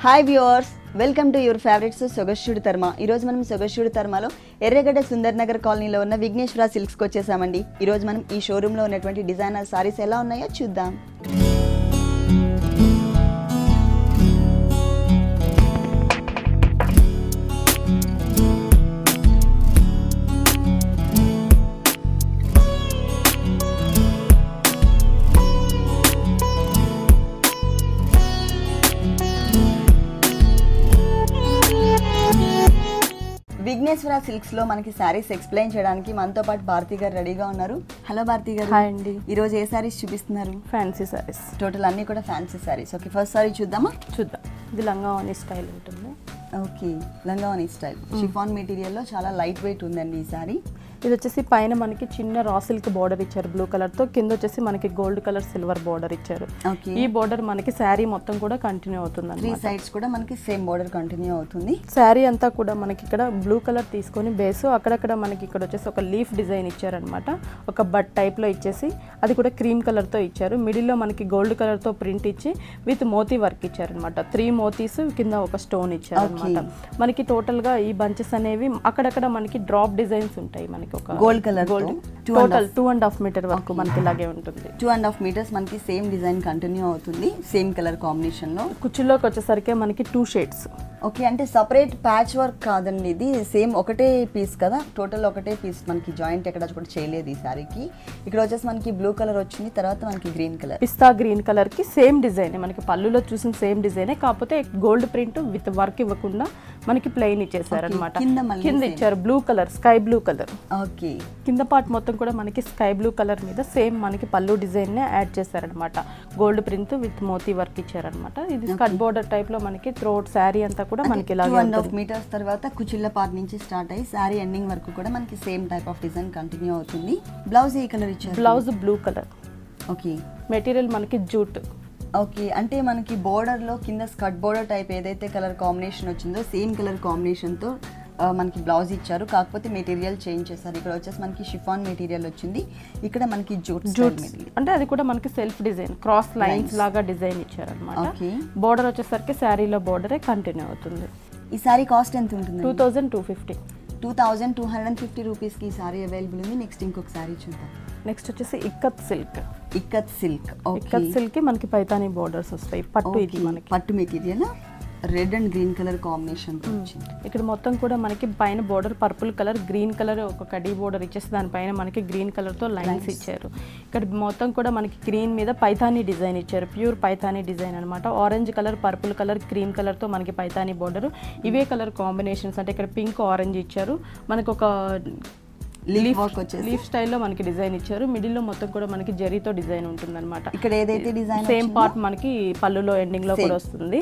Hi viewers, welcome to your favourites సొగస్యుడి తర్మ. ఈరోజు మనం సొగస్యుడి తర్మలో ఎర్రగడ్డ సుందర్ నగర్ కాలనీలో ఉన్న విఘ్నేశ్వర సిల్క్స్కి వచ్చేసామండి. ఈరోజు మనం ఈ షోరూంలో ఉన్నటువంటి డిజైనర్ సారీస్ ఎలా ఉన్నాయో చూద్దాం. విఘ్నేశ్వర సిల్క్స్ లో మనకి సారీస్ ఎక్స్ప్లెయిన్ చేయడానికి మనతో పాటు భారతి గారు రెడీగా ఉన్నారు. హలో భారతి గారు. హాయ్ అండి. ఈ రోజు ఏ సారీస్ చూపిస్తున్నారు? ఫ్యాన్సీ సారీస్. టోటల్ అన్ని కూడా fancy saris. Okay, first sorry చూద్దాం. ఇది లంగావోని స్టైల్ ఉంటుంది. ఓకే, లంగావోని స్టైల్ షిఫాన్ మెటీరియల్ లో చాలా లైట్ వెయిట్ ఉందండి ఈ సారీ. ఇది వచ్చేసి పైన మనకి చిన్న రా సిల్క్ బోర్డర్ ఇచ్చారు బ్లూ కలర్ తో, కింద వచ్చేసి మనకి గోల్డ్ కలర్ సిల్వర్ బోర్డర్ ఇచ్చారు. ఈ బోర్డర్ మనకి శారీ మొత్తం కూడా కంటిన్యూ అవుతుంది. త్రీ సైడ్స్ కూడా మనకి సేమ్ బోర్డర్ కంటిన్యూ అవుతుంది. శారీ అంతా కూడా మనకి ఇక్కడ బ్లూ కలర్ తీసుకొని బేస్ అక్కడక్కడ మనకి ఇక్కడ వచ్చేసి ఒక లీఫ్ డిజైన్ ఇచ్చారనమాట. ఒక బట్ టైప్ లో ఇచ్చేసి అది కూడా క్రీమ్ కలర్ తో ఇచ్చారు. మిడిల్ లో మనకి గోల్డ్ కలర్ తో ప్రింట్ ఇచ్చి విత్ మోతీ వర్క్ ఇచ్చారనమాట. 3 మోతీస్ కింద ఒక స్టోన్ ఇచ్చారనమాట. మనకి టోటల్ గా ఈ బంచెస్ అనేవి అక్కడక్కడ మనకి డ్రాప్ డిజైన్స్ ఉంటాయి. మనకి ఒక గోల్డ్ కలర్ టోటల్ 2.5 మీటర్ వరకు మనకి ఇలాగే ఉంటుంది. 2.5 మీటర్స్ మనకి సేమ్ డిజైన్ కంటిన్యూ అవుతుంది, సేమ్ కలర్ కాంబినేషన్ లో. కుచ్చుల్లోకి వచ్చేసరికి మనకి 2 షేడ్స్. ఓకే, అంటే సపరేట్ ప్యాచ్ వర్క్ కాదండి, ఇది సేమ్ ఒకటే పీస్ కదా. టోటల్ ఒకటే పీస్, మనకి జాయింట్ ఎక్కడ కూడా చేయలేదు ఈ సారీకి. ఇక్కడ వచ్చేసి మనకి బ్లూ కలర్ వచ్చింది, తర్వాత మనకి గ్రీన్ కలర్, పిస్తా గ్రీన్ కలర్ కి సేమ్ డిజైన్. మనకి పళ్ళులో చూసిన సేమ్ డిజైనే, కాకపోతే గోల్డ్ ప్రింట్ విత్ వర్క్ ఇవ్వకుండా మనకి ప్లెయిన్ ఇచ్చేసారు అనమాట. కింద ఇచ్చారు blue colour, sky blue colour. Okay, కింద పార్ట్ మొత్తం కూడా మనకి స్కై బ్లూ కలర్ మీద సేమ్ మనకి పళ్ళు డిజైన్ నే యాడ్ చేశారనమాట. గోల్డ్ ప్రింట్ విత్ మోతీ వర్క్ ఇచ్చారనమాట. ఇది స్కట్ బోర్డర్ టైప్ లో మనకి త్రోట్ శారీ అంతా కూడా మనకి 2.5 మీటర్స్ తర్వాత కుచిళ్ళ పార్ట్ నుంచి స్టార్ట్ అయ్యి శారీ ఎండింగ్ వరకు కూడా మనకి same type of design continue అవుతుంది. బ్లౌజ్ ఏ కలర్ ఇచ్చారు? Blouse blue colour. Okay, material మనకి జూట్. ఓకే, అంటే మనకి బోర్డర్ లో కింద స్కట్ బోర్డర్ టైప్ ఏదైతే కలర్ కాంబినేషన్ వచ్చిందో సేమ్ కలర్ కాంబినేషన్ తో మనకి బ్లౌజ్ ఇచ్చారు, కాకపోతే మెటీరియల్ చేంజ్ చేశారు. ఇక్కడ వచ్చేసి మనకి షిఫాన్ మెటీరియల్ వచ్చింది, ఇక్కడ మనకి జూట్ అంటే అది కూడా మనకి సెల్ఫ్ డిజైన్ క్రాస్ లైన్స్ లాగా డిజైన్ ఇచ్చారు అనమాట. బోర్డర్ వచ్చేసరికి శారీలో బోర్డరే కంటిన్యూ అవుతుంది. ఈ సారీ కాస్ట్ ఎంత ఉంటుంది? 2250. 2250 రూపీస్ కి ఈ సారీ అవైలబుల్ ఉంది. నెక్స్ట్ ఇంకొక సారీ చూద్దాం. నెక్స్ట్ వచ్చేసి ikat silk. Ikat silk. Ikat silk కి మనకి పైతానీ బోర్డర్స్ వస్తాయి. పట్టు ఇది మనకి పట్టు material red and green colour combination తో వచ్చింది. ఇక్కడ మొత్తం కూడా మనకి పైన border purple colour, green colour ఒక కడీ బోర్డర్ ఇచ్చేసి దానిపైన మనకి గ్రీన్ కలర్ తో లైన్స్ ఇచ్చారు. ఇక్కడ మొత్తం కూడా మనకి గ్రీన్ మీద పైతానీ డిజైన్ ఇచ్చారు, ప్యూర్ పైతానీ డిజైన్ అనమాట. Orange colour, purple colour, cream colour తో మనకి పైతానీ బోర్డర్. ఇవే కలర్ కాంబినేషన్స్, అంటే ఇక్కడ పింక్ ఆరెంజ్ ఇచ్చారు. మనకు ఒక లీఫ్ స్టైల్లో మనకి డిజైన్ ఇచ్చారు. మిడిల్ లో మొత్తం కూడా మనకి జరీతో డిజైన్ ఉంటుంది అనమాట. ఇక్కడ ఏదైతే డిజైన్ సేమ్ పార్ట్ మనకి పళ్ళులో ఎండింగ్ లో కూడా వస్తుంది.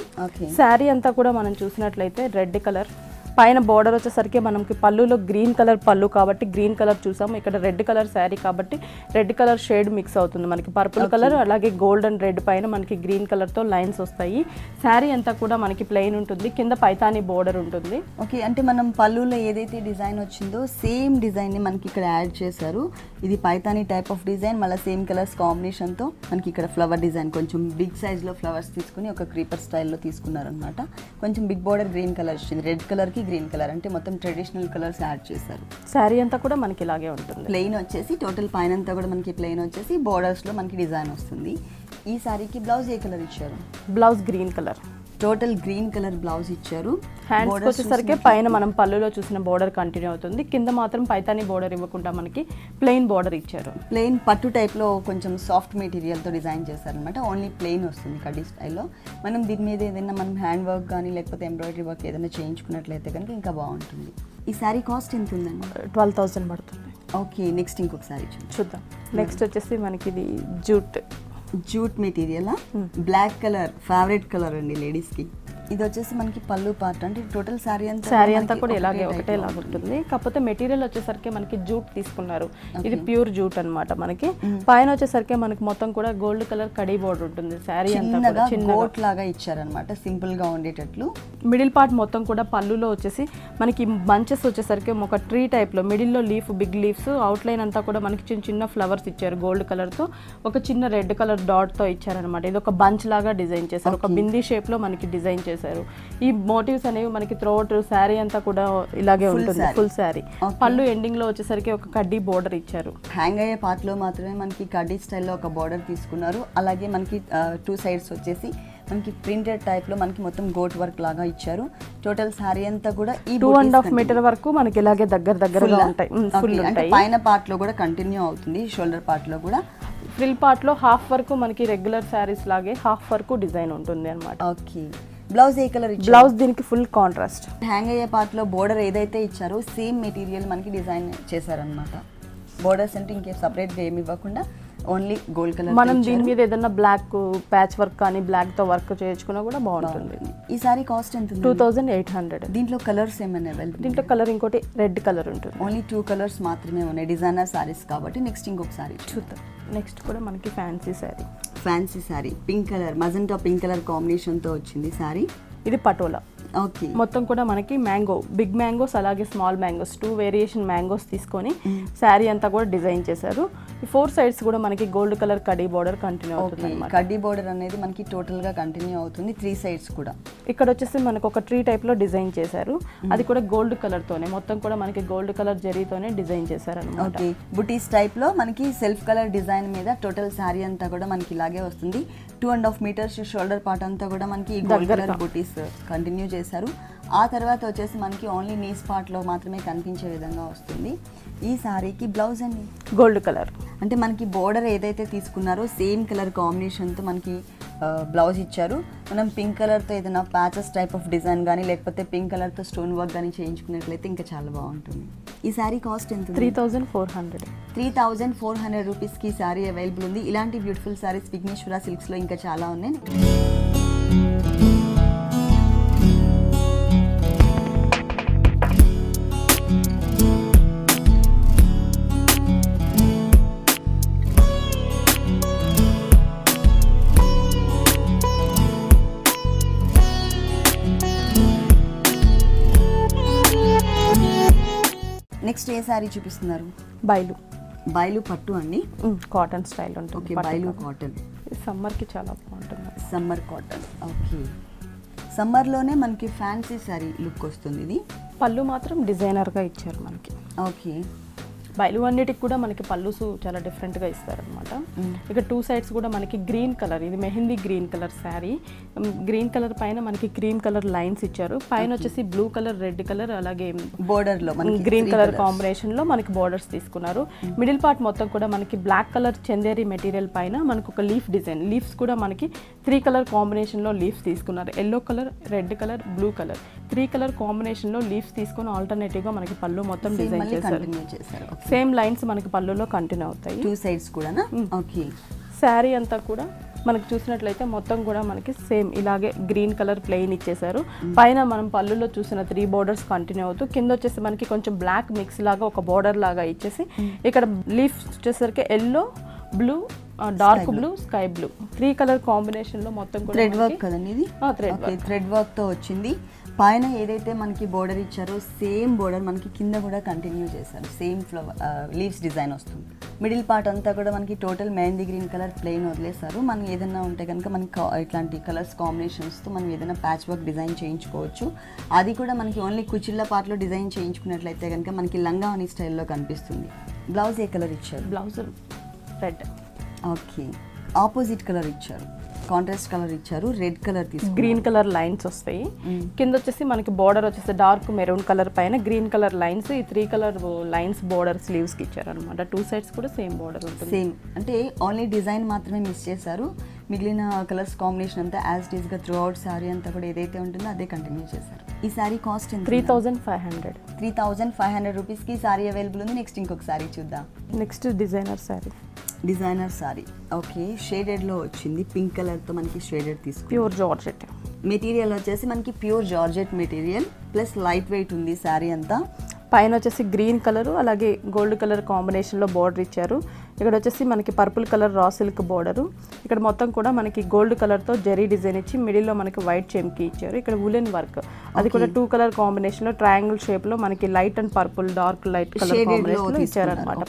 శారీ అంతా కూడా మనం చూసినట్లయితే రెడ్ కలర్, పైన బోర్డర్ వచ్చేసరికి మనకి పళ్ళులో గ్రీన్ కలర్ పళ్ళు కాబట్టి గ్రీన్ కలర్ చూసాము. ఇక్కడ రెడ్ కలర్ శారీ కాబట్టి రెడ్ కలర్ షేడ్ మిక్స్ అవుతుంది. మనకి పర్పుల్ కలర్ అలాగే గోల్డ్ అండ్ రెడ్ పైన మనకి గ్రీన్ కలర్ తో లైన్స్ వస్తాయి. శారీ అంతా కూడా మనకి ప్లెయిన్ ఉంటుంది, కింద పైతానీ బోర్డర్ ఉంటుంది. ఓకే, అంటే మనం పళ్ళులో ఏదైతే డిజైన్ వచ్చిందో సేమ్ డిజైన్ ని మనకి ఇక్కడ యాడ్ చేశారు. ఇది పైతానీ టైప్ ఆఫ్ డిజైన్, మళ్ళీ సేమ్ కలర్స్ కాంబినేషన్ తో మనకి ఇక్కడ ఫ్లవర్ డిజైన్ కొంచెం బిగ్ సైజ్ లో ఫ్లవర్స్ తీసుకుని ఒక క్రీపర్ స్టైల్లో తీసుకున్నారు అనమాట. కొంచెం బిగ్ బోర్డర్ గ్రీన్ కలర్ వచ్చింది, రెడ్ కలర్ కి గ్రీన్ కలర్, అంటే మొత్తం ట్రెడిషనల్ కలర్స్ యాడ్ చేశారు. శారీ అంతా కూడా మనకి ఇలాగే ఉంటుంది. ప్లెయిన్ వచ్చేసి టోటల్ పైన అంతా కూడా మనకి ప్లెయిన్ వచ్చేసి బోర్డర్స్ లో మనకి డిజైన్ వస్తుంది. ఈ సారీకి బ్లౌజ్ ఏ కలర్ ఇచ్చారు? Blouse green colour. Total green colour blouse ఇచ్చారు. హ్యాండ్స్ వచ్చేసరికి పైన మనం పళ్ళులో చూసిన బోర్డర్ కంటిన్యూ అవుతుంది, కింద మాత్రం పైతానీ బోర్డర్ ఇవ్వకుండా మనకి ప్లెయిన్ బోర్డర్ ఇచ్చారు. ప్లెయిన్ పట్టు టైప్ లో కొంచెం సాఫ్ట్ మెటీరియల్ తో డిజైన్ చేశారనమాట. ఓన్లీ ప్లెయిన్ వస్తుంది కడ్డీ స్టైల్లో. మనం దీని మీద ఏదైనా మనం హ్యాండ్ వర్క్ కానీ లేకపోతే ఎంబ్రాయిడరీ వర్క్ ఏదైనా చేయించుకున్నట్లయితే కనుక ఇంకా బాగుంటుంది. ఈ సారీ కాస్ట్ ఎంత ఉందండి? 12,000 పడుతుంది. ఓకే, నెక్స్ట్ ఇంకొక సారీ చూద్దాం. నెక్స్ట్ వచ్చేసి మనకి ఇది jute material, black colour favourite colour అండి లేడీస్ కి. ఇది వచ్చేసి మనకి పళ్ళు పార్ట్, అంటే టోటల్ శారీ అంతా కూడా ఇలాగే ఒకటే లాగా ఉంటుంది. కాకపోతే మెటీరియల్ వచ్చేసరికి మనకి జూట్ తీసుకున్నారు. ఇది ప్యూర్ జూట్ అన్నమాట. మనకి పైన వచ్చేసరికి మనకి మొత్తం కూడా గోల్డ్ కలర్ కడీ బోర్డర్ ఉంటుంది. శారీ అంతా గోట్ లాగా ఇచ్చారనమాట, సింపుల్ గా ఉండేటట్లు. మిడిల్ పార్ట్ మొత్తం కూడా పళ్ళులో వచ్చేసి మనకి బంచెస్ వచ్చేసరికి ఒక ట్రీ టైప్ లో మిడిల్ లో leaf, big leaves, outline అంతా కూడా మనకి చిన్న చిన్న ఫ్లవర్స్ ఇచ్చారు గోల్డ్ కలర్ తో. ఒక చిన్న రెడ్ కలర్ డాట్ తో ఇచ్చారనమాట. ఇది ఒక బంచ్ లాగా డిజైన్ చేశారు, ఒక బిందీ షేప్ లో మనకి డిజైన్ చేశారు. చేశారు. ఈ మోటివ్స్ అనేవి మనకి త్రోట్ శారీ అంతా కూడా ఇలాగే ఉంటుంది, ఫుల్ శారీ. పళ్ళు ఎండింగ్ లో వచ్చేసరికి ఒక కడ్డీ బోర్డర్ ఇచ్చారు. హ్యాంగ్ అయ్యే పార్ట్ లో మాత్రమే మనకి కడ్డీ స్టైల్లో ఒక బార్డర్ తీసుకున్నారు. అలాగే మనకి 2 సైడ్స్ వచ్చేసి మనకి ప్రింటెడ్ టైప్ లో మనకి మొత్తం గోట్ వర్క్ లాగా ఇచ్చారు. టోటల్ సారీ అంతా కూడా ఈ 2.5 మీటర్ వరకు మనకి ఇలాగే దగ్గరగా ఉంటాయి, ఫుల్ ఉంటాయి. పైన పార్ట్ లో కూడా కంటిన్యూ అవుతుంది, షోల్డర్ పార్ట్ లో కూడా. ఫ్రిల్ పార్ట్ లో హాఫ్ వరకు మనకి రెగ్యులర్ శారీస్ లాగే హాఫ్ వరకు డిజైన్ ఉంటుంది అన్నమాట. ఓకే. బ్లౌజ్ ఏ కలర్ ఇచ్చారు? బ్లౌజ్ దీనికి ఫుల్ కాంట్రాస్ట్. హ్యాంగ్ అయ్యే పార్ట్ లో బోర్డర్ ఏదైతే ఇచ్చారో సేమ్ మెటీరియల్ మనకి డిజైన్ చేశారనమాట. బోర్డర్స్ అంటే ఇంకే సపరేట్ గా ఏమి ఇవ్వకుండా ఓన్లీ గోల్డ్ కలర్. మనం దీని మీద ఏదైనా బ్లాక్ ప్యాచ్ వర్క్ కానీ బ్లాక్ తో వర్క్ చేయించుకున్నా కూడా బాగుంటుంది. ఈ సారీ కాస్ట్ ఎంత? 2800. దీంట్లో కలర్స్ ఏమైనా అవైలబుల్? దీంట్లో కలర్ ఇంకోటి రెడ్ కలర్ ఉంటుంది. ఓన్లీ 2 కలర్స్ మాత్రమే ఉన్నాయి డిజైనర్ సారీస్ కాబట్టి. నెక్స్ట్ ఇంకొక సారీ చూద్దాం. నెక్స్ట్ కూడా మనకి fancy sari. Fancy sorry pink colour, magenta pink colour combination తో వచ్చింది సారీ. ఇది పటోలా. ఓకే. మొత్తం కూడా మనకి మ్యాంగో, బిగ్ మ్యాంగోస్ అలాగే స్మాల్ మ్యాంగోస్ 2 వేరియేషన్ మ్యాంగోస్ తీసుకొని శారీ అంతా కూడా డిజైన్ చేశారు. ఈ 4 సైడ్స్ కూడా మనకి గోల్డ్ కలర్ కడ్డీ బోర్డర్ కంటిన్యూ అవుతుంది అన్నమాట. కడ్డీ బోర్డర్ అనేది మనకి టోటల్ గా కంటిన్యూ అవుతుంది 3 సైడ్స్ కూడా. ఇక్కడ వచ్చేసి మనకు ఒక ట్రీ టైప్ లో డిజైన్ చేశారు. అది కూడా గోల్డ్ కలర్ తోనే, మొత్తం కూడా మనకి గోల్డ్ కలర్ జరీతోనే డిజైన్ చేశారు అన్నమాట. ఓకే. బుటీస్ టైప్ లో మనకి సెల్ఫ్ కలర్ డిజైన్ మీద టోటల్ శారీ అంతా కూడా మనకి ఇలాగే వస్తుంది. 2.5 మీటర్స్ షోల్డర్ పార్ట్ అంతా కూడా మనకి గోల్డ్ కలర్ బుటీస్ కంటిన్యూ చేశారు. ఆ తర్వాత వచ్చేసి మనకి ఓన్లీ నీస్ పార్ట్ లో మాత్రమే కనిపించే విధంగా వస్తుంది. ఈ సారీకి బ్లౌజ్ అండి గోల్డ్ కలర్. అంటే మనకి బోర్డర్ ఏదైతే తీసుకున్నారో సేమ్ కలర్ కాంబినేషన్తో మనకి బ్లౌజ్ ఇచ్చారు. మనం పింక్ కలర్తో ఏదైనా ప్యాచెస్ టైప్ ఆఫ్ డిజైన్ కానీ లేకపోతే పింక్ కలర్తో స్టోన్ వర్క్ కానీ చేయించుకున్నట్లయితే ఇంకా చాలా బాగుంటుంది. ఈ శారీ కాస్ట్ ఎంత? 3400. 3400 రూపీస్కి ఈ శారీ అవైలబుల్ ఉంది. ఇలాంటి బ్యూటిఫుల్ శారీస్ విఘ్నేశ్వర సిల్క్స్లో ఇంకా చాలా ఉన్నాయి. నెక్స్ట్ ఏ శారీ చూపిస్తున్నారు? బైలు పట్టు అండి, కాటన్ స్టైల్ ఉంటుంది. ఓకే. బైలు కాటన్ సమ్మర్కి చాలా బాగుంటుంది. Summer cotton. ఓకే. సమ్మర్లోనే మనకి ఫ్యాన్సీ శారీ లుక్ వస్తుంది. ఇది పళ్ళు మాత్రం డిజైనర్గా ఇచ్చారు మనకి. ఓకే. బయలు అన్నిటికి కూడా మనకి పళ్ళుసు చాలా డిఫరెంట్గా ఇస్తారనమాట. ఇక 2 సైడ్స్ కూడా మనకి గ్రీన్ కలర్, ఇది mehndi green colour sari. Green colour పైన మనకి క్రీమ్ కలర్ లైన్స్ ఇచ్చారు. పైన వచ్చేసి బ్లూ కలర్, రెడ్ కలర్ అలాగే బోర్డర్ లో గ్రీన్ కలర్ కాంబినేషన్ లో మనకి బోర్డర్స్ తీసుకున్నారు. మిడిల్ పార్ట్ మొత్తం కూడా మనకి బ్లాక్ కలర్ చందేరి మెటీరియల్ పైన మనకు ఒక లీఫ్ డిజైన్, లీఫ్స్ కూడా మనకి 3 కలర్ కాంబినేషన్ లో లీఫ్స్ తీసుకున్నారు. Yellow colour, red colour, blue colour 3 colour combination లో లీఫ్స్ తీసుకొని ఆల్టర్నేటివ్ గా మనకి పళ్ళు మొత్తం డిజైన్ చేశారు. సేమ్ లైన్స్ మనకి పళ్ళులో కంటిన్యూ అవుతాయి 2 సైడ్స్ కూడా. ఓకే. శారీ అంతా కూడా మనకి చూసినట్లయితే మొత్తం కూడా మనకి సేమ్ ఇలాగే గ్రీన్ కలర్ ప్లెయిన్ ఇచ్చేసారు. పైన మనం పళ్ళులో చూసిన 3 బోర్డర్స్ కంటిన్యూ అవుతూ కింద వచ్చేసి మనకి కొంచెం బ్లాక్ మిక్స్ లాగా ఒక బోర్డర్ లాగా ఇచ్చేసి ఇక్కడ లీఫ్ వచ్చేసరికి yellow, blue, dark blue, sky blue 3 colour combination లో మొత్తం కూడా థ్రెడ్ వర్క్ కదండి ఇది. థ్రెడ్ వర్క్ తో వచ్చింది. పైన ఏదైతే మనకి బోర్డర్ ఇచ్చారో సేమ్ బోర్డర్ మనకి కింద కూడా కంటిన్యూ చేశారు. సేమ్ ఫ్లవర్ లీవ్స్ డిజైన్ వస్తుంది. మిడిల్ పార్ట్ అంతా కూడా మనకి total mehndi green colour plain వదిలేస్తారు. మనం ఏదైనా ఉంటే కనుక మనకి ఇట్లాంటి కలర్స్ కాంబినేషన్స్తో మనం ఏదైనా ప్యాచ్ వర్క్ డిజైన్ చేయించుకోవచ్చు. అది కూడా మనకి ఓన్లీ కుచిళ్ళ పార్ట్లో డిజైన్ చేయించుకున్నట్లయితే కనుక మనకి లంగావని స్టైల్లో కనిపిస్తుంది. బ్లౌజ్ ఏ కలర్ ఇచ్చారు? Blouse red. Okay. Opposite colour ఇచ్చారు, కాంట్రాస్ట్ కలర్ ఇచ్చారు. రెడ్ కలర్ తీసుకు గ్రీన్ కలర్ లైన్స్ వస్తాయి. కింద వచ్చేసి మనకి బోర్డర్ వచ్చేసి డార్క్ మెరూన్ కలర్ పైన గ్రీన్ కలర్ లైన్స్, ఈ 3 కలర్ లైన్స్ బోర్డర్ స్లీవ్స్ కి ఇచ్చారు అనమాట. 2 సైడ్స్ కూడా సేమ్ బోర్డర్ ఉంటుంది. సేమ్ అంటే ఓన్లీ డిజైన్ మాత్రమే మిస్ చేశారు. మిగిలిన కలర్స్ కాంబినేషన్ అంతా యాజ్ ఇట్ ఈస్ గా త్రూ అవుట్ సారీ అంతా కూడా ఏదైతే ఉంటుందో అదే కంటిన్యూ చేశారు. ఈ సారీ కాస్ట్ ఎంత? 3500. 3500 రూపీస్కి సారీ అవైలబుల్ ఉంది. నెక్స్ట్ ఇంకొక సారీ చూద్దాం. Next designer sari. Designer sari. Okay. షేడెడ్లో వచ్చింది, పింక్ కలర్తో మనకి షేడెడ్ తీసుకు. ప్యూర్ జార్జెట్ మెటీరియల్ వచ్చేసి మనకి pure georgette material plus light weight ఉంది సారీ అంతా. పైన వచ్చేసి గ్రీన్ కలర్ అలాగే గోల్డ్ కలర్ కాంబినేషన్లో బార్డర్ ఇచ్చారు. ఇక్కడ వచ్చేసి మనకి purple colour raw silk border. ఇక్కడ మొత్తం కూడా మనకి గోల్డ్ కలర్తో జరీ డిజైన్ ఇచ్చి మిడిల్లో మనకి వైట్ చెమ్కి ఇచ్చారు. ఇక్కడ వులెన్ వర్క్, అది కూడా 2 కలర్ కాంబినేషన్లో ట్రయాంగిల్ షేప్లో మనకి light and purple, dark light colour కాంబినేషన్లో ఇచ్చారనమాట.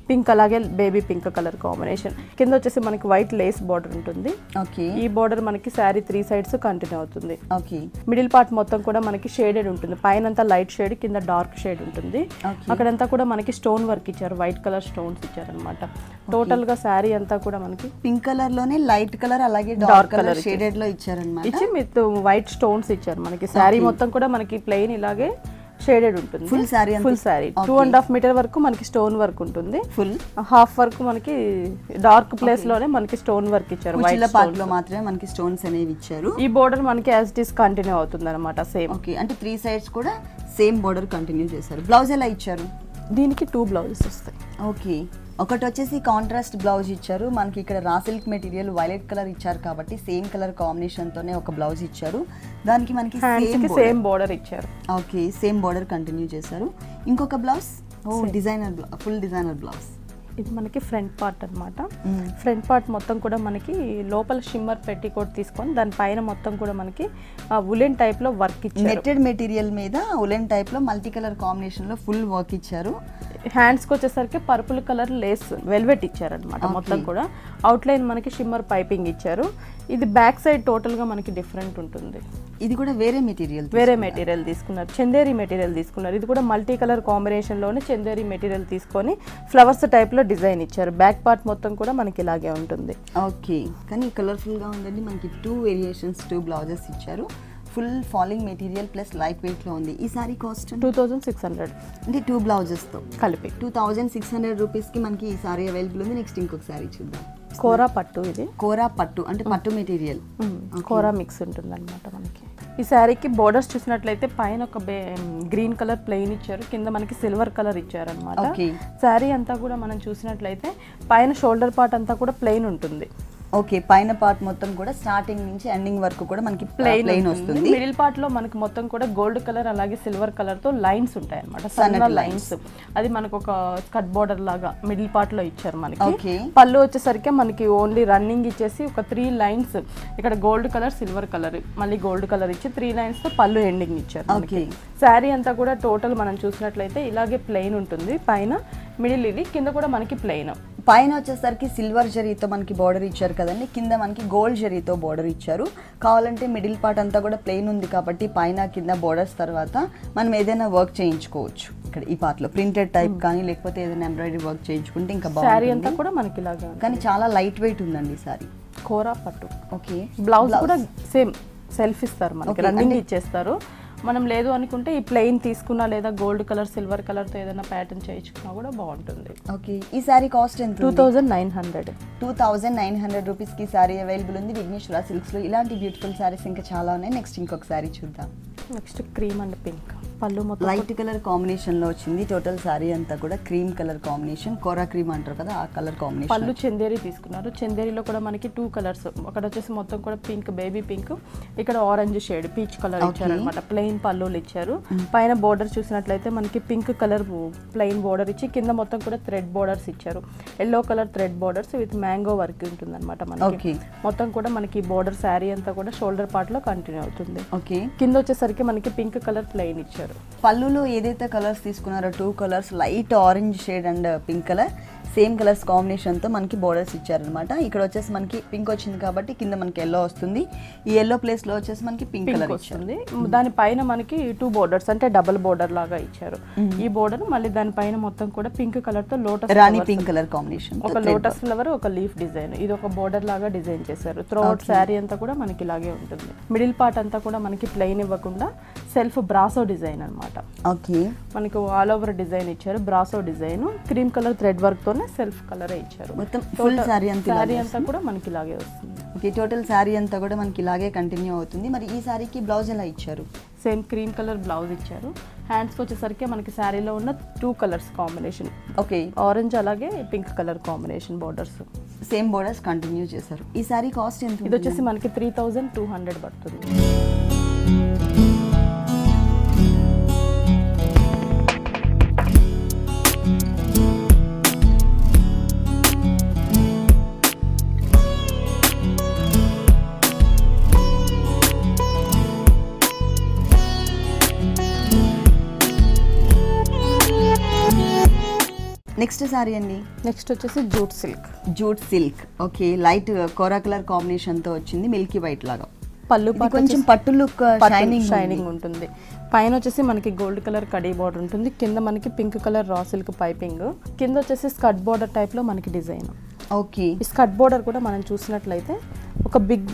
పింక్ అలాగే బేబీ పింక్ కలర్ కాంబినేషన్. కింద వచ్చేసి మనకి వైట్ లేస్ బార్డర్ ఉంటుంది. ఓకే, ఈ బార్డర్ మనకి శారీ 3 సైడ్స్ కంటిన్యూ అవుతుంది. ఓకే, మిడిల్ పార్ట్ మొత్తం కూడా మనకి షేడెడ్ ఉంటుంది. పైన అంతా లైట్ షేడ్, కింద డార్క్ షేడ్ ఉంటుంది. అక్కడంతా కూడా మనకి స్టోన్ వర్క్ ఇచ్చారు, వైట్ కలర్ స్టోన్స్ ఇచ్చారు అనమాట. టోటల్ గా శారీ అంతా కూడా మనకి పింక్ కలర్ లోనే లైట్ కలర్ అలాగే డార్క్ కలర్ షేడెడ్ లో ఇచ్చారన్నమాట. ఇచ్చి విత్ వైట్ స్టోన్స్ ఇచ్చారు మనకి. శారీ మొత్తం కూడా మనకి ప్లెయిన్ ఇలాగే షేడెడ్ ఉంటుంది. ఫుల్ శారీ 2.5 మీటర్ వరకు మనకి స్టోన్ వర్క్ ఉంటుంది. ఫుల్ హాఫ్ వరకు మనకి డార్క్ ప్లేస్ లోనే మనకి స్టోన్ వర్క్ ఇచ్చారు. వైట్ పార్ట్ లో మాత్రమే మనకి స్టోన్స్ అనేవి ఇచ్చారు. ఈ బోర్డర్ మనకి యాజ్ ఇట్ ఇస్ కంటిన్యూ అవుతుంది అనమాట సేమ్. ఓకే, అంటే 3 సైడ్స్ కూడా సేమ్ బోర్డర్ కంటిన్యూ చేశారు. బ్లౌజ్ ఎలా ఇచ్చారు? దీనికి 2 బ్లౌజెస్ వస్తాయి. ఓకే, ఒకటి వచ్చేసి కాంట్రాస్ట్ బ్లౌజ్ ఇచ్చారు. మనకి ఇక్కడ raw silk material violet colour ఇచ్చారు కాబట్టి సేమ్ కలర్ కాంబినేషన్ తోనే ఒక బ్లౌజ్ ఇచ్చారు. దానికి మనకి సేమ్ బోర్డర్ ఇచ్చారు. ఓకే, సేమ్ బోర్డర్ కంటిన్యూ చేశారు. ఇంకొక blouse designer, full designer blouse. ఇది మనకి ఫ్రంట్ పార్ట్ అనమాట. ఫ్రంట్ పార్ట్ మొత్తం కూడా మనకి లోపల షిమ్మర్ పెట్టికోట్ తీసుకొని దానిపైన మొత్తం కూడా మనకి ఉలెన్ టైప్ లో వర్క్ ఇచ్చారు. నెట్టెడ్ మెటీరియల్ మీద ఉలెన్ టైప్ లో మల్టీ కలర్ కాంబినేషన్ లో ఫుల్ వర్క్ ఇచ్చారు. హ్యాండ్స్ కి వచ్చేసరికి పర్పుల్ కలర్ లేస్ వెల్వెట్ ఇచ్చారు అనమాట. మొత్తం కూడా అవుట్ లైన్ మనకి షిమ్మర్ పైపింగ్ ఇచ్చారు. ఇది బ్యాక్ సైడ్ టోటల్ గా మనకి డిఫరెంట్ ఉంటుంది. ఇది కూడా వేరే మెటీరియల్ తీసుకున్నారు. చందేరి మెటీరియల్ తీసుకున్నారు. ఇది కూడా మల్టీ కలర్ కాంబినేషన్ లోనే చందేరి మెటీరియల్ తీసుకొని ఫ్లవర్స్ టైప్ లో డిజైన్ ఇచ్చారు. బ్యాక్ పార్ట్ మొత్తం కూడా మనకి ఇలాగే ఉంటుంది. ఓకే, కానీ కలర్ఫుల్ గా ఉందండి. మనకి 2 వేరియేషన్స్, 2 బ్లౌజెస్ ఇచ్చారు. Full falling material plus light weight లో ఉంది. ఈ సారీ కాస్ట్ 2600, అంటే 2 బ్లౌజెస్ తో కలిపి 2600 రూపీస్ కి మనకి ఈ సారీ అవైలబుల్ ఉంది. నెక్స్ట్ ఇంకొక సారీ చూద్దాం. కోరా పట్టు. ఇది కోరా పట్టు అంటే పట్టు మెటీరియల్, కోరా మిక్స్ ఉంటుంది అనమాట మనకి. ఈ శారీకి బోర్డర్స్ చూసినట్లయితే పైన ఒక గ్రీన్ కలర్ ప్లెయిన్ ఇచ్చారు, కింద మనకి సిల్వర్ కలర్ ఇచ్చారు అనమాట. శారీ అంతా కూడా మనం చూసినట్లయితే పైన షోల్డర్ పార్ట్ అంతా కూడా ప్లెయిన్ ఉంటుంది. ఓకే, పైన పార్ట్ మొత్తం కూడా స్టార్టింగ్ నుంచి ఎండింగ్ వరకు కూడా మనకి ప్లెయిన్ వస్తుంది. మిడిల్ పార్ట్ లో మనకి మొత్తం కూడా గోల్డ్ కలర్ అలాగే సిల్వర్ కలర్ తో లైన్స్ ఉంటాయి అన్నమాట. సన్న లైన్స్. అది మనకు ఒక కట్ బోర్డర్ లాగా మిడిల్ పార్ట్ లో ఇచ్చారు మనకి. పళ్ళు వచ్చేసరికి మనకి ఓన్లీ రన్నింగ్ ఇచ్చేసి ఒక 3 లైన్స్ ఇక్కడ గోల్డ్ కలర్ సిల్వర్ కలర్ మళ్ళీ గోల్డ్ కలర్ ఇచ్చి 3 లైన్స్ తో పళ్ళు ఎండింగ్ ఇచ్చారు. శారీ అంతా కూడా టోటల్ మనం చూసినట్లయితే ఇలాగే ప్లెయిన్ ఉంటుంది. పైన మిడిల్ ఇది, కింద కూడా మనకి ప్లెయిన్. పైన వచ్చేసరికి సిల్వర్ జరీతో మనకి బార్డర్ ఇచ్చారు కదండి, కింద మనకి గోల్డ్ జరీతో బార్డర్ ఇచ్చారు. కావాలంటే మిడిల్ పార్ట్ అంతా కూడా ప్లెయిన్ ఉంది కాబట్టి పైన కింద బార్డర్స్ తర్వాత మనం ఏదైనా వర్క్ చేయించుకోవచ్చు. ఇక్కడ ఈ పార్ట్ లో ప్రింటెడ్ టైప్ కానీ లేకపోతే ఏదైనా ఎంబ్రాయిడరీ వర్క్ చేయించుకుంటే ఇంకా శారీ అంతా కూడా మనకి ఇలాగే, కానీ చాలా లైట్ వెయిట్ ఉందండి సారీ. కోరా పట్టు. ఓకే, బ్లౌజ్ కూడా సేమ్ సెల్ఫ్ ఇస్తారు మనకి, రన్నింగ్ ఇచ్చేస్తారు. మనం లేదు అనుకుంటే ఈ ప్లెయిన్ తీసుకున్నా లేదా గోల్డ్ కలర్ సిల్వర్ కలర్ తో ఏదైనా ప్యాటర్న్ చేయించుకున్నా కూడా బాగుంటుంది. ఓకే, ఈ సారీ కాస్ట్ ఎంత? 2900 రూపీస్ కి సారీ అవైలబుల్ ఉంది విఘ్నేశ్వర సిల్క్స్ లో. ఇలాంటి బ్యూటిఫుల్ సారీస్ ఇంకా చాలా ఉన్నాయి. నెక్స్ట్ ఇంకొక సారీ చూద్దాం. Next cream and pink. పళ్ళు మొత్తం లైట్ కలర్ కాంబినేషన్ లో వచ్చింది. టోటల్ సారీ అంతా కూడా క్రీమ్ కలర్ కాంబినేషన్, కోరా క్రీమ్ అంటారు కదా ఆ కలర్ కాంబినేషన్. పళ్ళు చందేరి తీసుకున్నారు. చందేరిలో కూడా మనకి 2 కలర్స్, ఒకటి వచ్చేసి మొత్తం కూడా పింక్ బేబీ పింక్, ఇక్కడ ఆరెంజ్ షేడ్ పీచ్ కలర్ ఇచ్చారు అనమాట. ప్లెయిన్ పళ్ళులు ఇచ్చారు. పైన బోర్డర్ చూసినట్లయితే మనకి పింక్ కలర్ ప్లెయిన్ బోర్డర్ ఇచ్చి కింద మొత్తం కూడా థ్రెడ్ బోర్డర్స్ ఇచ్చారు. Yellow colour thread borders with mango work ఉంటుంది అనమాట మనకి. మొత్తం కూడా మనకి బోర్డర్ శారీ అంతా కూడా షోల్డర్ పార్ట్ లో కంటిన్యూ అవుతుంది. ఓకే, కింద వచ్చేసరికి మనకి పింక్ కలర్ ప్లెయిన్ ఇచ్చారు. పళ్ళులో ఏదైతే కలర్స్ తీసుకున్నారో 2 colours light orange shade and pink colour same colours combination తో మనకి బోర్డర్స్ ఇచ్చారనమాట. ఇక్కడ వచ్చేసి మనకి పింక్ వచ్చింది కాబట్టి కింద మనకి ఎల్లో వస్తుంది. ఈ ఎల్లో ప్లేస్ లో వచ్చేసి మనకి పింక్ కలర్ వస్తుంది. దానిపైన మనకి 2 బోర్డర్స్ అంటే డబుల్ బోర్డర్ లాగా ఇచ్చారు. ఈ బోర్డర్ మళ్ళీ దానిపైన మొత్తం కూడా పింక్ కలర్ తో లోటస్ రాణి పింక్ కలర్ కాంబినేషన్, ఒక లోటస్ ఫ్లవర్ ఒక లీఫ్ డిజైన్, ఇది ఒక బోర్డర్ లాగా డిజైన్ చేశారు. త్రూఅవుట్ శారీ అంతా కూడా మనకి ఇలాగే ఉంటుంది. మిడిల్ పార్ట్ అంతా కూడా మనకి ప్లెయిన్ ఇవ్వకుండా సెల్ఫ్ బ్రాసో డిజైన్ అనమాట. ఓకే, మనకి ఆల్ ఓవర్ డిజైన్ ఇచ్చారు. Brasso design cream colour thread work తోనే సెల్ఫ్ కలర్ ఇచ్చారు. మొత్తం ఫుల్ శారీ అంతా కూడా మనకి ఇలాగే వస్తుంది. ఓకే, టోటల్ శారీ అంతా కూడా మనకి ఇలాగే కంటిన్యూ అవుతుంది. మరి ఈ శారీకి బ్లౌజ్ ఎలా ఇచ్చారు? సేమ్ క్రీమ్ కలర్ బ్లౌజ్ ఇచ్చారు. హ్యాండ్స్కి వచ్చేసరికి మనకి శారీలో ఉన్న 2 కలర్స్ కాంబినేషన్. ఓకే, ఆరెంజ్ అలాగే pink colour combination borders, same borders continue చేశారు. ఈ శారీ కాస్ట్ ఎంత? ఇది వచ్చేసి మనకి 3200 పడుతుంది. నెక్స్ట్ సారీ అండి. నెక్స్ట్ వచ్చేసి జూట్ సిల్క్. ఓకే, లైట్ కోరా కలర్ కాంబినేషన్తో వచ్చింది, మిల్కీ వైట్ లాగా. పళ్ళు కొంచెం పట్టు లుక్ షైనింగ్ ఉంటుంది. పైన వచ్చేసి మనకి గోల్డ్ కలర్ కడీ బార్డర్ ఉంటుంది, కింద మనకి pink colour raw silk piping, కింద వచ్చేసి స్కర్ట్ బార్డర్ టైప్ లో మనకి డిజైన్. ఓకే, ఈ స్కర్ట్ బార్డర్ కూడా మనం చూసినట్లయితే ఒక బిగ్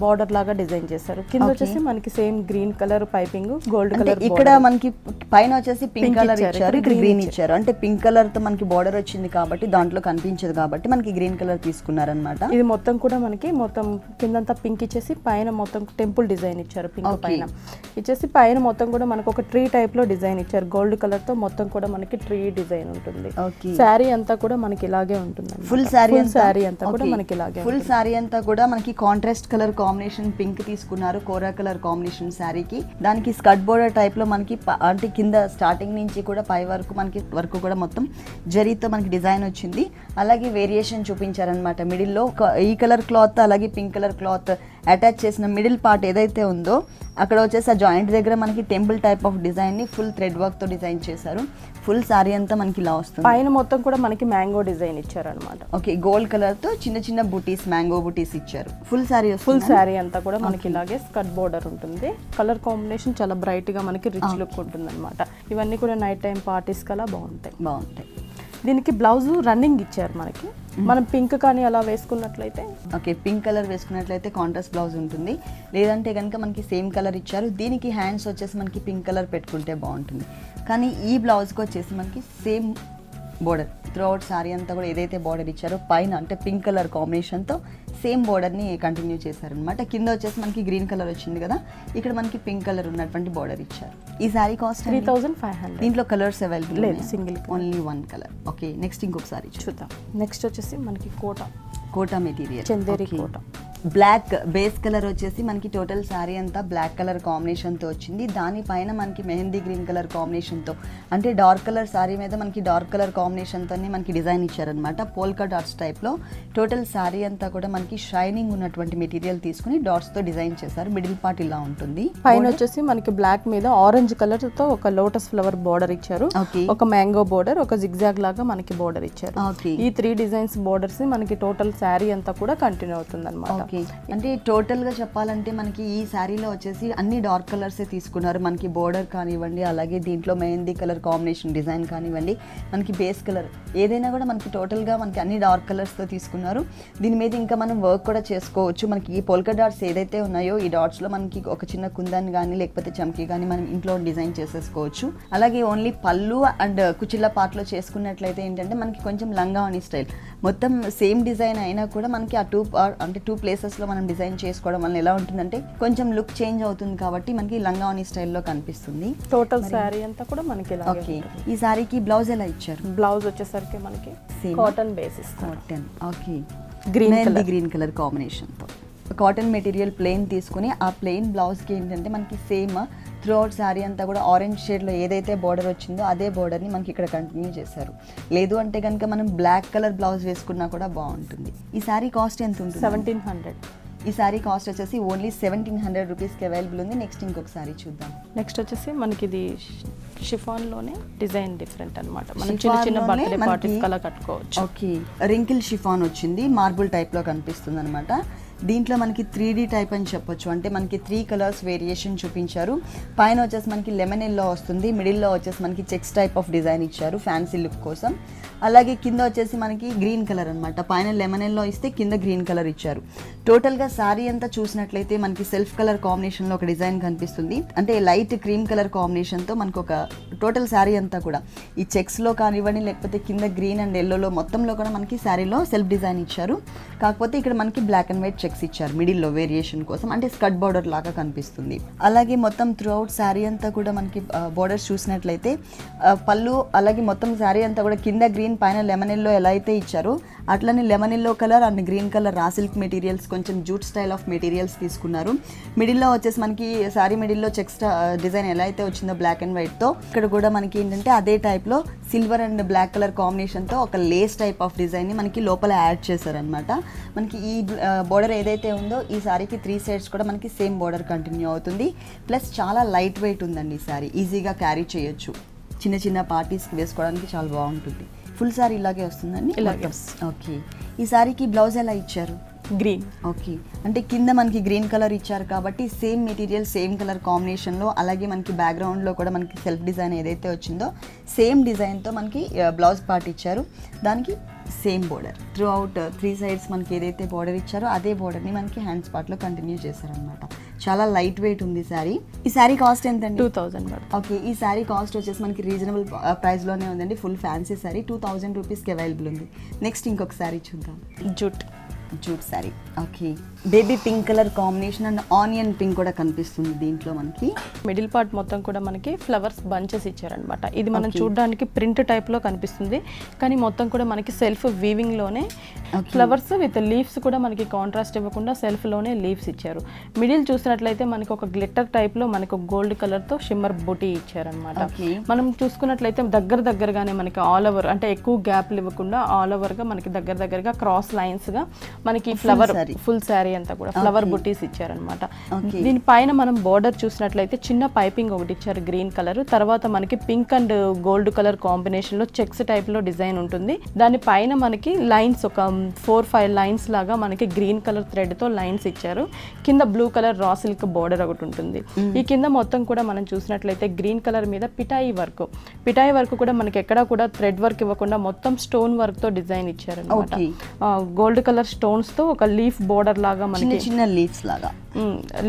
బార్డర్ లాగా డిజైన్ చేశారు. కింద వచ్చేసి మనకి same green colour piping, gold colour. ఇక్కడ మనకి పైన వచ్చేసి పింక్ కలర్ ఇచ్చారు, ఇక్కడ గ్రీన్ ఇచ్చారు. అంటే పింక్ కలర్ తో మనకి బార్డర్ వచ్చింది కాబట్టి దాంట్లో కనిపించదు కాబట్టి మనకి గ్రీన్ కలర్ తీసుకున్నారనమాట. ఇది మొత్తం కూడా మనకి మొత్తం కిందంతా పింక్ ఇచ్చేసి పైన మొత్తం టెంపుల్ డిజైన్ ఇచ్చారు. పింక్ పైన ఇచ్చేసి పైన మొత్తం కూడా మనకు ఒక ట్రీ టైప్ లో డిజైన్ ఇచ్చారు. గోల్డ్ కలర్ తో మొత్తం కూడా మనకి ట్రీ డిజైన్ ఉంటుంది. శారీ అంతా కూడా మనకి ఇలాగే ఉంటుంది. ఫుల్ శారీ అంతా కూడా మనకి ఇలాగే. ఫుల్ శారీ అంతా కూడా మనకి కాంట్రాస్ట్ కలర్ కాంబినేషన్ పింక్ తీసుకున్నారు, కోరా కలర్ కాంబినేషన్ శారీకి. దానికి స్కర్ట్ బోర్డర్ టైప్ లో మనకి అంటే కింద స్టార్టింగ్ నుంచి కూడా పై వరకు మనకి వరకు కూడా మొత్తం జరీతో మనకి డిజైన్ వచ్చింది. అలాగే వేరియేషన్ చూపించారనమాట. మిడిల్లో ఈ కలర్ క్లాత్ అలాగే పింక్ కలర్ క్లాత్ అటాచ్ చేసిన మిడిల్ పార్ట్ ఏదైతే ఉందో అక్కడ వచ్చేసి ఆ జాయింట్ దగ్గర మనకి టెంపుల్ టైప్ ఆఫ్ డిజైన్ ని ఫుల్ థ్రెడ్ వర్క్ తో డిజైన్ చేశారు. ఫుల్ సారీ అంతా మనకి ఇలా వస్తుంది. పైన మొత్తం కూడా మనకి మ్యాంగో డిజైన్ ఇచ్చారు అనమాట. ఓకే, గోల్డ్ కలర్ తో చిన్న చిన్న బూటీస్, మ్యాంగో బూటీస్ ఇచ్చారు. ఫుల్ సారీ అంతా కూడా మనకి ఇలాగే స్కర్ట్ బోర్డర్ ఉంటుంది. కలర్ కాంబినేషన్ చాలా బ్రైట్ గా మనకి రిచ్ లుక్ ఉంటుంది అనమాట. ఇవన్నీ కూడా నైట్ టైం పార్టీస్ కలా బాగుంటాయి. దీనికి బ్లౌజ్ రన్నింగ్ ఇచ్చారు మనకి. మనం పింక్ కానీ అలా వేసుకున్నట్లయితే, ఓకే, పింక్ కలర్ వేసుకున్నట్లయితే కాంట్రాస్ట్ బ్లౌజ్ ఉంటుంది. లేదంటే కనుక మనకి సేమ్ కలర్ ఇచ్చారు. దీనికి హ్యాండ్స్ వచ్చేసి మనకి పింక్ కలర్ పెట్టుకుంటే బాగుంటుంది. కానీ ఈ బ్లౌజ్కి వచ్చేసి మనకి సేమ్ బోర్డర్ త్రూఅవుట్ సారీ అంతా కూడా ఏదైతే బార్డర్ ఇచ్చారో పైన అంటే పింక్ కలర్ కాంబినేషన్తో సేమ్ బార్డర్ని కంటిన్యూ చేశారనమాట. కింద వచ్చేసి మనకి గ్రీన్ కలర్ వచ్చింది కదా, ఇక్కడ మనకి పింక్ కలర్ ఉన్నటువంటి బార్డర్ ఇచ్చారు. ఈ సారీ కాస్ట్ 3500. దీంట్లో కలర్స్ అవైలబుల్ లేదు, single only one colour. Okay, next ఇంకొకసారి చూద్దాం. నెక్స్ట్ వచ్చేసి మనకి Kota material, Chanderi Kota. Black base colour వచ్చేసి మనకి టోటల్ శారీ అంతా బ్లాక్ కలర్ కాంబినేషన్తో వచ్చింది. దానిపైన మనకి మెహందీ గ్రీన్ కలర్ కాంబినేషన్తో అంటే డార్క్ కలర్ శారీ మీద మనకి డార్క్ కలర్ కాంబినేషన్తోనే మనకి డిజైన్ ఇచ్చారనమాట. పోల్కా డాట్స్ టైప్లో టోటల్ శారీ అంతా కూడా మనకి షైనింగ్ ఉన్నటువంటి మెటీరియల్ తీసుకుని డాట్స్తో డిజైన్ చేశారు. మిడిల్ పార్ట్ ఇలా ఉంటుంది. పైన వచ్చేసి మనకి బ్లాక్ మీద ఆరెంజ్ కలర్తో ఒక లోటస్ ఫ్లవర్ బోర్డర్ ఇచ్చారు, ఒక మ్యాంగో బోర్డర్, ఒక జిగ్జాగ్ లాగా మనకి బోర్డర్ ఇచ్చారు. ఈ 3 డిజైన్స్ బోర్డర్స్ మనకి టోటల్ శారీ అంతా కూడా కంటిన్యూ అవుతుంది అనమాట. అంటే టోటల్ గా చెప్పాలంటే మనకి ఈ శారీలో వచ్చేసి అన్ని డార్క్ కలర్సే తీసుకున్నారు. మనకి బోర్డర్ కానివ్వండి, అలాగే దీంట్లో మెహందీ కలర్ కాంబినేషన్ డిజైన్ కానివ్వండి, మనకి బేస్ కలర్ ఏదైనా కూడా మనకి టోటల్ గా మనకి అన్ని డార్క్ కలర్స్ తో తీసుకున్నారు. దీని మీద ఇంకా మనం వర్క్ కూడా చేసుకోవచ్చు. మనకి ఈ పోల్కా డాట్స్ ఏదైతే ఉన్నాయో ఈ డాట్స్ లో మనకి ఒక చిన్న కుందన్ కానీ లేకపోతే చమ్కీ కానీ మనం ఇంట్లో డిజైన్ చేసేసుకోవచ్చు. అలాగే ఓన్లీ పళ్ళు అండ్ కుచిళ్ళ పార్ట్ లో చేసుకున్నట్లయితే ఏంటంటే మనకి కొంచెం లంగావని స్టైల్ మొత్తం సేమ్ డిజైన్ అయినా కూడా మనకి ఆ టూ ప్లేసెస్ లో మనం డిజైన్ చేసుకోవడం వల్ల ఎలా ఉంటుందంటే కొంచెం లుక్ చేంజ్ అవుతుంది కాబట్టి మనకి లంగావని స్టైల్లో కనిపిస్తుంది. టోటల్ శారీ అంతా కూడా మనకి ఓకే, ఈ శారీకి బ్లౌజ్ ఎలా ఇచ్చారు? బ్లౌజ్ వచ్చేసరికి మనకి cotton basis, cotton. Okay, green colour combination తో కాటన్ మెటీరియల్ ప్లెయిన్ తీసుకుని ఆ ప్లెయిన్ బ్లౌజ్కి ఏంటంటే మనకి సేమ్ త్రూఅవుట్ శారీ అంతా కూడా ఆరెంజ్ షేడ్లో ఏదైతే బార్డర్ వచ్చిందో అదే బార్డర్ని మనకి ఇక్కడ కంటిన్యూ చేశారు. లేదు అంటే కనుక మనం బ్లాక్ కలర్ బ్లౌజ్ వేసుకున్నా కూడా బాగుంటుంది. ఈ శారీ కాస్ట్ ఎంత ఉంటుంది? 1700. ఈ శారీ కాస్ట్ వచ్చేసి ఓన్లీ 1700 రూపీస్కి అవైలబుల్ ఉంది. నెక్స్ట్ ఇంకొక శారీ చూద్దాం. నెక్స్ట్ వచ్చేసి మనకి ఇది షిఫాన్లోనే డిజైన్ డిఫరెంట్ అనమాట. మనం చిన్న చిన్న బర్త్డే పార్టీస్ కలా కట్టుకోవచ్చు. ఓకే, రింకిల్ షిఫాన్ వచ్చింది, మార్బుల్ టైప్లో కనిపిస్తుంది అనమాట. దీంట్లో మనకి 3D టైప్ అని చెప్పొచ్చు. అంటే మనకి 3 కలర్స్ వేరియేషన్ చూపించారు. పైన వచ్చేసి మనకి లెమన్ ఎల్లో వస్తుంది, మిడిల్లో వచ్చేసి మనకి చెక్స్ టైప్ ఆఫ్ డిజైన్ ఇచ్చారు ఫ్యాన్సీ లుక్ కోసం. అలాగే కింద వచ్చేసి మనకి గ్రీన్ కలర్ అనమాట. పైన లెమన్ ఎల్లో ఇస్తే కింద గ్రీన్ కలర్ ఇచ్చారు. టోటల్గా శారీ అంతా చూసినట్లయితే మనకి సెల్ఫ్ కలర్ కాంబినేషన్లో ఒక డిజైన్ కనిపిస్తుంది. అంటే లైట్ క్రీమ్ కలర్ కాంబినేషన్తో మనకు ఒక టోటల్ శారీ అంతా కూడా ఈ చెక్స్లో కానివ్వండి లేకపోతే కింద గ్రీన్ అండ్ ఎల్లోలో మొత్తంలో కూడా మనకి శారీలో సెల్ఫ్ డిజైన్ ఇచ్చారు. కాకపోతే ఇక్కడ మనకి బ్లాక్ అండ్ వైట్ చెక్స్ ఇచ్చారు మిడిల్లో వేరియేషన్ కోసం, అంటే స్కర్ట్ బార్డర్ లాగా కనిపిస్తుంది. అలాగే మొత్తం త్రూఅవుట్ శారీ అంతా కూడా మనకి బార్డర్స్ చూసినట్లయితే పళ్ళు అలాగే మొత్తం శారీ అంతా కూడా కింద గ్రీన్ పైన లెమన్ ఎల్లో ఎలా అయితే ఇచ్చారో అట్లనే lemon yellow colour and green colour raw silk materials కొంచెం జూట్ స్టైల్ ఆఫ్ మెటీరియల్స్ తీసుకున్నారు. మిడిల్లో వచ్చేసి మనకి శారీ మిడిల్లో చెక్స్ డిజైన్ ఎలా అయితే వచ్చిందో బ్లాక్ అండ్ వైట్తో ఇక్కడ కూడా మనకి ఏంటంటే అదే టైప్లో సిల్వర్ అండ్ బ్లాక్ కలర్ కాంబినేషన్తో ఒక లేస్ టైప్ ఆఫ్ డిజైన్ని మనకి లోపల యాడ్ చేశారనమాట. మనకి ఈ బోర్డర్ ఏదైతే ఉందో ఈ శారీకి 3 సైడ్స్ కూడా మనకి సేమ్ బోర్డర్ కంటిన్యూ అవుతుంది. ప్లస్ చాలా లైట్ వెయిట్ ఉందండి ఈ శారీ, ఈజీగా క్యారీ చేయొచ్చు. చిన్న చిన్న పార్టీస్కి వేసుకోవడానికి చాలా బాగుంటుంది. ఫుల్ సారీ ఇలాగే వస్తుందండి? ఇలాగే. ఓకే. ఈ సారీకి బ్లౌజ్ ఎలా ఇచ్చారు? గ్రీన్. ఓకే. అంటే కింద మనకి గ్రీన్ కలర్ ఇచ్చారు కాబట్టి సేమ్ మెటీరియల్ సేమ్ కలర్ కాంబినేషన్లో, అలాగే మనకి బ్యాక్గ్రౌండ్లో కూడా మనకి సెల్ఫ్ డిజైన్ ఏదైతే వచ్చిందో సేమ్ డిజైన్తో మనకి బ్లౌజ్ పార్ట్ ఇచ్చారు. దానికి same border through out 3 sides మనకి ఏదైతే బోర్డర్ ఇచ్చారో అదే బోర్డర్ని మనకి హ్యాండ్స్ పార్ట్లో కంటిన్యూ చేశారనమాట. చాలా లైట్ వెయిట్ ఉంది శారీ. ఈ శారీ కాస్ట్ ఎంతండి? 2000. ఓకే. ఈ శారీ కాస్ట్ వచ్చేసి మనకి రీజనబుల్ ప్రైస్లోనే ఉందండి. ఫుల్ ఫ్యాన్సీ శారీ 2000 రూపీస్కి అవైలబుల్ ఉంది. నెక్స్ట్ ఇంకొక శారీ చూద్దాం. Jute sari. Okay. Baby pink colour combination and onion pink కూడా కనిపిస్తుంది దీంట్లో మనకి. మిడిల్ పార్ట్ మొత్తం కూడా మనకి ఫ్లవర్స్ బంచెస్ ఇచ్చారనమాట. ఇది మనం చూడడానికి ప్రింట్ టైప్లో కనిపిస్తుంది, కానీ మొత్తం కూడా మనకి సెల్ఫ్ వీవింగ్లోనే ఫ్లవర్స్ విత్ లీవ్స్ కూడా మనకి కాంట్రాస్ట్ ఇవ్వకుండా సెల్ఫ్లోనే లీవ్స్ ఇచ్చారు. మిడిల్ చూసినట్లయితే మనకి ఒక గ్లిట్టర్ టైప్లో మనకు గోల్డ్ కలర్తో షిమ్మర్ బూటీ ఇచ్చారనమాట. మనం చూసుకున్నట్లయితే దగ్గరగానే మనకి ఆల్ ఓవర్, అంటే ఎక్కువ గ్యాప్లు ఇవ్వకుండా ఆల్ ఓవర్గా మనకి దగ్గరగా క్రాస్ లైన్స్గా మనకి ఫ్లవర్ ఫుల్ శారీ అంతా కూడా ఫ్లవర్ బుటీస్ ఇచ్చారనమాట. దీనిపైన మనం బోర్డర్ చూసినట్లయితే చిన్న పైపింగ్ ఒకటి ఇచ్చారు గ్రీన్ కలర్. తర్వాత మనకి pink and gold colour combination లో చెక్స్ టైప్ లో డిజైన్ ఉంటుంది. దానిపైన మనకి లైన్స్ ఒక 4-5 లైన్స్ లాగా మనకి గ్రీన్ కలర్ థ్రెడ్ తో లైన్స్ ఇచ్చారు. కింద blue colour raw silk border ఒకటి ఉంటుంది. ఈ కింద మొత్తం కూడా మనం చూసినట్లయితే గ్రీన్ కలర్ మీద పిటాయి వర్క్ కూడా మనకి ఎక్కడా కూడా థ్రెడ్ వర్క్ ఇవ్వకుండా మొత్తం స్టోన్ వర్క్ తో డిజైన్ ఇచ్చారనమాట. గోల్డ్ కలర్ స్టోన్స్ తో ఒక లీఫ్ బోర్డర్ లాగా మనకి చిన్న లీవ్స్ లాగా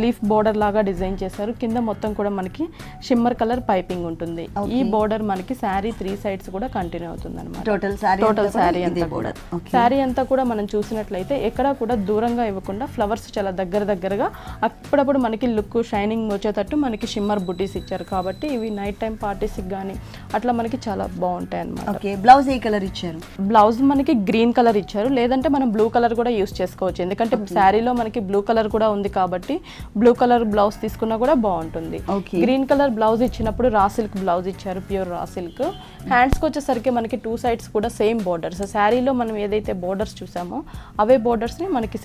లీఫ్ బోర్డర్ లాగా డిజైన్ చేశారు. కింద మొత్తం కూడా మనకి షిమ్మర్ కలర్ పైపింగ్ ఉంటుంది. ఈ బోర్డర్ మనకి శారీ 3 సైడ్స్ కూడా కంటిన్యూ అవుతుంది అనమాట. టోటల్ శారీ అంతా కూడా శారీ అంతా కూడా మనం చూసినట్లయితే ఎక్కడ కూడా దూరంగా ఇవ్వకుండా ఫ్లవర్స్ చాలా దగ్గరగా అప్పుడప్పుడు మనకి లుక్ షైనింగ్ వచ్చేటట్టు మనకి షిమ్మర్ బుటీస్ ఇచ్చారు. కాబట్టి ఇవి నైట్ టైం పార్టీస్కి కానీ అట్లా మనకి చాలా బాగుంటాయి అనమాట. బ్లౌజ్ ఏ కలర్ ఇచ్చారు? బ్లౌజ్ మనకి గ్రీన్ కలర్ ఇచ్చారు, లేదంటే మనం బ్లూ కలర్ కూడా యూస్ చేసుకోవచ్చు. ఎందుకంటే శారీలో మనకి బ్లూ కలర్ కూడా ఉంది కాబట్టి బ్లూ కలర్ బ్లౌజ్ తీసుకున్నా కూడా బాగుంటుంది. గ్రీన్ కలర్ బ్లౌజ్ ఇచ్చినప్పుడు రా సిల్క్ బ్లౌజ్ ఇచ్చారు, ప్యూర్ రా సిల్క్. హ్యాండ్స్ కి వచ్చేసరికి మనకి 2 సైడ్స్ కూడా సేమ్ బోర్డర్స్. శారీలో మనం ఏదైతే బోర్డర్స్ చూసామో అవే బోర్డర్స్ ని మనకి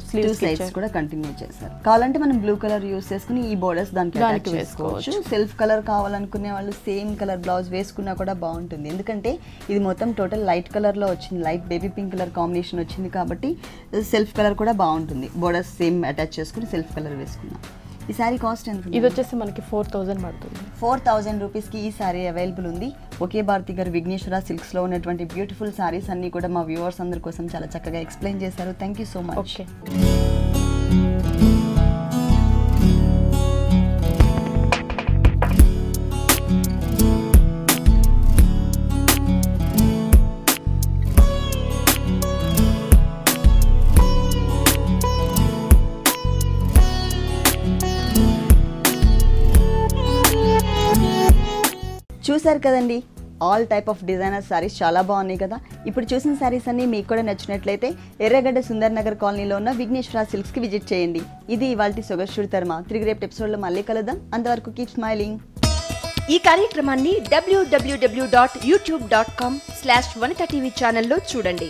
స్లీవ్స్ సైడ్స్ కూడా కంటిన్యూ చేశారు. కావాలంటే మనం బ్లూ కలర్ యూస్ చేసుకుని ఈ బోర్డర్స్ దానికి వేసుకోవచ్చు. సెల్ఫ్ కలర్ కావాలనుకునే వాళ్ళు సేమ్ కలర్ బ్లౌజ్ వేసుకున్నా కూడా బాగుంటుంది. ఎందుకంటే ఇది మొత్తం టోటల్ లైట్ కలర్ లో వచ్చింది, light baby pink colour combination వచ్చింది కాబట్టి సెల్ఫ్ కలర్ కూడా బాగుంటుంది. బోర్డర్స్ సేమ్ అటాచ్ చేసుకుని సెల్ఫ్ కలర్ వేసుకున్నాం. ఈ సారీ కాస్ట్ ఎంత? ఇది వచ్చేసి మనకి 4000 పడుతుంది. 4000 రూపీస్కి ఈ సారీ అవైలబుల్ ఉంది. ఒకే భారతి గారు విఘ్నేశ్వర సిల్క్స్లో ఉన్నటువంటి బ్యూటిఫుల్ సారీస్ అన్నీ కూడా మా వ్యూవర్స్ అందరి కోసం చాలా చక్కగా ఎక్స్ప్లెయిన్ చేశారు. Thank you so much. Okay. చూసారు కదండి, all type of designer saris చాలా బాగున్నాయి కదా. ఇప్పుడు చూసిన సారీస్ అన్ని మీకు కూడా నచ్చినట్లయితే ఎర్రగడ్డ సుందర్ నగర్ కాలనీలో ఉన్న విఘ్నేశ్వర సిల్క్స్కి విజిట్ చేయండి. ఇది ఇవాల్టి సొగస్చుడి తర్మ. తిరిగి రేపు ఎపిసోడ్లో మళ్ళీ కలుద్దాం. అంతవరకు కీప్ స్మైలింగ్. ఈ కార్యక్రమాన్ని www.youtube.com/vanitaTV ఛానల్లో చూడండి.